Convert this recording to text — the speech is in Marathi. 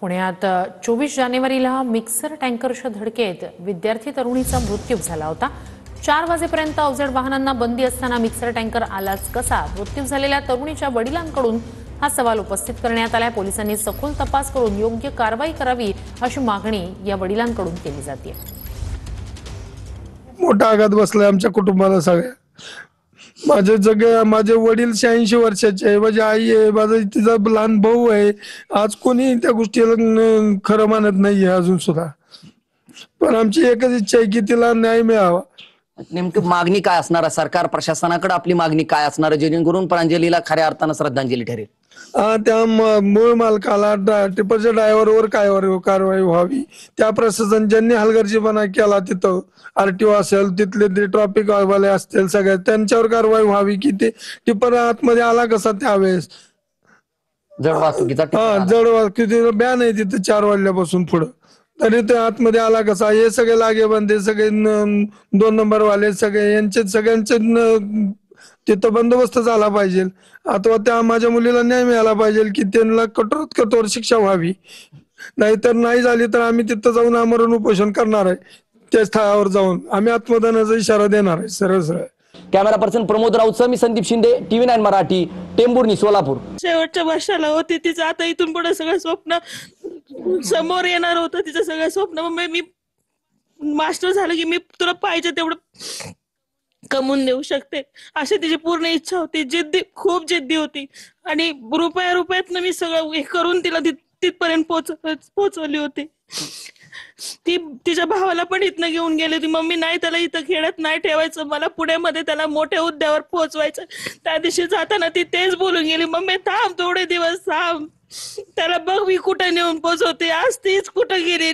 पुण्यात 24 जानेवारीला मिक्सर टँकरच्या धडकेत विद्यार्थी तरुणीचा मृत्यू झाला होता। 4 वाजेपर्यंत अवजड वाहनांना बंदी असताना मिक्सर टँकर आलाच कसा? मृत्यू झालेल्या तरुणीच्या वडिलांकडून हा सवाल उपस्थित करण्यात आलाय। पोलिसांनी सखोल तपास करून योग्य कारवाई करावी अशी मागणी या वडिलांकडून केली जाते। मोठा आघात बसलाय आमच्या कुटुंबाला सगळ्या। माझे वडील 86 वर्षाचे आहे, माझी आई आहे, माझा तिचा लहान भाऊ आहे। आज कोणी त्या गोष्टीला खरं मानत नाहीये अजून सुद्धा। पण आमची एकच इच्छा आहे की तिला न्याय मिळावा। नेमकं मागणी काय असणार? सरकार प्रशासनाकडे आपली मागणी काय असणार जेणेकरून प्रांजलीला खऱ्या अर्थानं श्रद्धांजली ठरेल? त्या मूळ मालकाला टिपरच्या ड्रायव्हरवर कारवाई व्हावी। त्या प्रशासन ज्यांनी हलगर्जीपणा केला तिथं आरटीओ असेल, तिथले ते ट्रॅफिक वाले असतील, सगळ्या त्यांच्यावर कारवाई व्हावी की ते टिपर आतमध्ये आला कसा त्यावेळेस। जड वाहतुकीचा जड वाहतुकीचा बॅन आहे तिथं 4 वाजल्यापासून पुढं, तरी ते आतमध्ये आला कसा? हे सगळे लागेबंदे, सगळे 2 नंबर वाले सगळे यांचे सगळ्यांचे तिथं बंदोबस्त झाला पाहिजे। अथवा त्या माझ्या मुलीला न्याय मिळाला पाहिजे की त्यांना कठोरात कठोर शिक्षा व्हावी। नाहीतर नाही झाली तर आम्ही तिथं जाऊन आमरण उपोषण करणार आहे। त्या स्थळावर जाऊन आम्ही आत्मदानाचा इशारा देणार आहे सरळ सरळ। कॅमेरा पर्सन प्रमोद राऊत, मी संदीप शिंदे, TV9 मराठी, टेंभुर्णी, सोलापूर। शेवटच्या वर्षाला होती तिचं, आता इथून पुढे सगळं स्वप्न समोर येणार होतं। तिचं सगळं स्वप्न मी मास्टर झालं की मी तुला पाहिजे तेवढं कमवून देऊ शकते अशी तिची पूर्ण इच्छा होती। खूप जिद्दी होती आणि रुपयातनं मी सगळं हे करून तिला तिथपर्यंत पोहोचवली होती। ती तिच्या भावाला पण इथनं घेऊन गेली होती। मम्मी नाही, त्याला इथं खेळत नाही ठेवायचं, मला पुण्यामध्ये त्याला मोठ्या हुद्द्यावर पोहोचवायचं। त्या दिवशी जाताना ती तेच बोलून गेली, मम्मी थांब, थोडे दिवस थांब, त्याला बघ मी कुठे नेऊन पोहोचवते। आज तीच कुठं गेली।